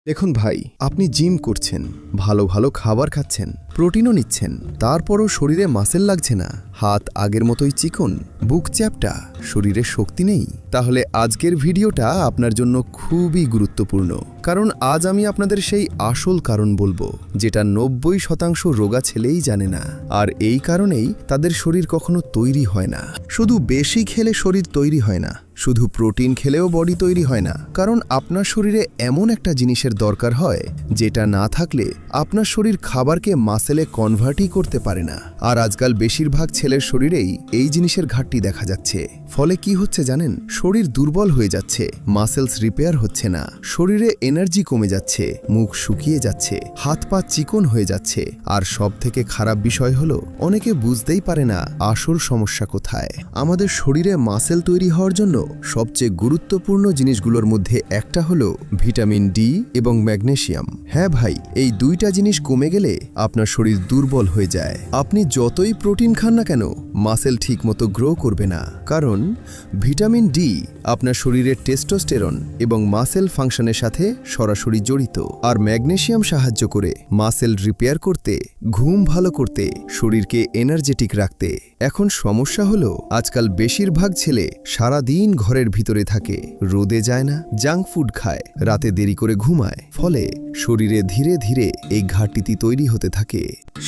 দেখুন ভাই, আপনি জিম করছেন, ভালো ভালো খাবার খাচ্ছেন, প্রোটিনও নিচ্ছেন, তারপরও শরীরে মাসেল লাগছে না, হাত আগের মতোই চিকন, বুক চ্যাপটা, শরীরে শক্তি নেই। তাহলে আজকের ভিডিওটা আপনার জন্য খুবই গুরুত্বপূর্ণ, কারণ আজ আমি আপনাদের সেই আসল কারণ বলবো যেটা 90% রোগা ছেলেই জানে না। আর এই কারণেই তাদের শরীর কখনো তৈরি হয় না। শুধু বেশি খেলে শরীর তৈরি হয় না, শুধু প্রোটিন খেলেও বডি তৈরি হয় না, কারণ আপনার শরীরে এমন একটা জিনিসের দরকার হয় যেটা না থাকলে আপনার শরীর খাবারকে মাসেলে কনভার্টই করতে পারে না। আর আজকাল বেশিরভাগ ছেলের শরীরেই এই জিনিসের ঘাটতি দেখা যাচ্ছে। ফলে কি হচ্ছে জানেন? শরীর দুর্বল হয়ে যাচ্ছে, মাসেলস রিপেয়ার হচ্ছে না, শরীরে এনার্জি কমে যাচ্ছে, মুখ শুকিয়ে যাচ্ছে, হাত পা চিকন হয়ে যাচ্ছে। আর সব থেকে খারাপ বিষয় হলো অনেকে বুঝতেই পারে না আসল সমস্যা কোথায়। আমাদের শরীরে মাসেল তৈরি হওয়ার জন্য সবচেয়ে গুরুত্বপূর্ণ জিনিসগুলোর মধ্যে একটা হলো ভিটামিন ডি এবং ম্যাগনেসিয়াম। হ্যাঁ ভাই, এই দুইটা জিনিস কমে গেলে আপনার শরীর দুর্বল হয়ে যায়। আপনি যতই প্রোটিন খান না কেন, মাসেল ঠিকমতো গ্রো করবে না, কারণ ভিটামিন ডি আপনার শরীরের টেস্টোস্টেরন এবং মাসেল ফাংশনের সাথে সরাসরি জড়িত। আর ম্যাগনেসিয়াম সাহায্য করে মাসেল রিপেয়ার করতে, ঘুম ভালো করতে, শরীরকে এনার্জেটিক রাখতে। এখন সমস্যা হলো আজকাল বেশিরভাগ ছেলে সারাদিন ঘরের ভিতরে থাকে, রোদে যায় না, জাঙ্ক ফুড খায়, রাতে দেরি করে ঘুমায়, ফলে শরীরে ধীরে ধীরে এই ঘাটতি তৈরি হতে থাকে।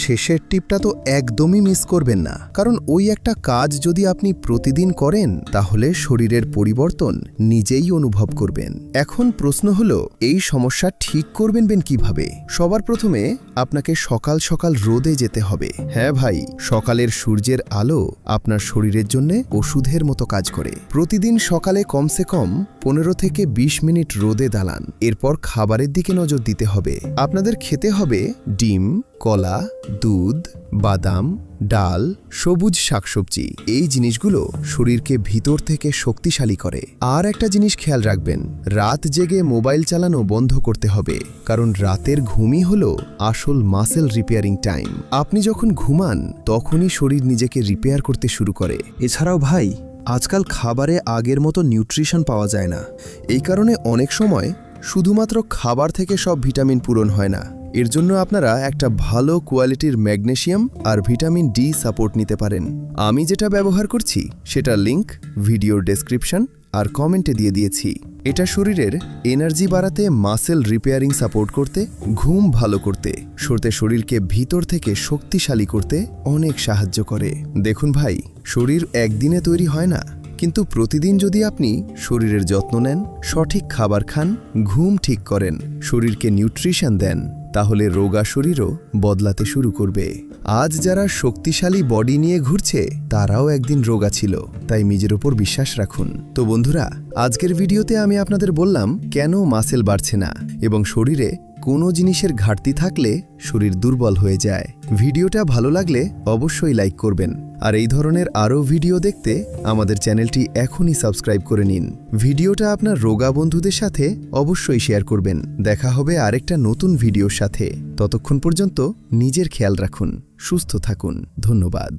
শেষের টিপটা তো একদমই মিস করবেন না, কারণ ওই একটা কাজ যদি আপনি প্রতিদিন করেন তাহলে শরীরের পরিবর্তন নিজেই অনুভব করবেন। এখন প্রশ্ন হলো এই সমস্যা ঠিক করবেন কিভাবে? সবার প্রথমে আপনাকে সকাল সকাল রোদে যেতে হবে। হ্যাঁ ভাই, সকালের সূর্যের আলো আপনার শরীরের জন্য ওষুধের মতো কাজ করে। প্রতিদিন সকালে কমসে কম 15 থেকে 20 মিনিট রোদে দাঁড়ান। এরপর খাবারের দিকে নজর দিতে হবে। আপনাদের খেতে হবে ডিম, কলা, দুধ, বাদাম, ডাল, সবুজ শাকসবজি। এই জিনিসগুলো শরীরকে ভিতর থেকে শক্তিশালী করে। আর একটা জিনিস খেয়াল রাখবেন, রাত জেগে মোবাইল চালানো বন্ধ করতে হবে, কারণ রাতের ঘুমই হলো আসল মাসেল রিপেয়ারিং টাইম। আপনি যখন ঘুমান তখনই শরীর নিজেকে রিপেয়ার করতে শুরু করে। এছাড়াও ভাই, আজকাল খাবারে আগের মতো নিউট্রিশন পাওয়া যায় না। এই কারণে অনেক সময় শুধুমাত্র খাবার থেকে সব ভিটামিন পূরণ হয় না। এর জন্য আপনারা একটা ভালো কোয়ালিটির ম্যাগনেসিয়াম আর ভিটামিন ডি সাপোর্ট নিতে পারেন। আমি যেটা ব্যবহার করছি সেটা লিংক ভিডিওর ডেসক্রিপশন আর কমেন্টে দিয়ে দিয়েছি। এটা শরীরের এনার্জি বাড়াতে, মাসেল রিপেয়ারিং সাপোর্ট করতে, ঘুম ভালো করতে, শরীরকে ভিতর থেকে শক্তিশালী করতে অনেক সাহায্য করে। দেখুন ভাই, শরীর একদিনে তৈরি হয় না, কিন্তু প্রতিদিন যদি আপনি শরীরের যত্ন নেন, সঠিক খাবার খান, ঘুম ঠিক করেন, শরীরকে নিউট্রিশন দেন, তাহলে রোগা শরীরও বদলাতে শুরু করবে। আজ যারা শক্তিশালী বডি নিয়ে ঘুরছে তারাও একদিন রোগা ছিল, তাই নিজের উপর বিশ্বাস রাখুন। তো বন্ধুরা, আজকের ভিডিওতে আমি আপনাদের বললাম কেন মাসেল বাড়ছে না এবং শরীরে কোনো জিনিসের ঘাটতি থাকলে শরীর দুর্বল হয়ে যায়। ভিডিওটা ভালো লাগলে অবশ্যই লাইক করবেন, আর এই ধরনের আরও ভিডিও দেখতে আমাদের চ্যানেলটি এখনই সাবস্ক্রাইব করে নিন। ভিডিওটা আপনার রোগা বন্ধুদের সাথে অবশ্যই শেয়ার করবেন। দেখা হবে আরেকটা নতুন ভিডিওর সাথে। ততক্ষণ পর্যন্ত নিজের খেয়াল রাখুন, সুস্থ থাকুন। ধন্যবাদ।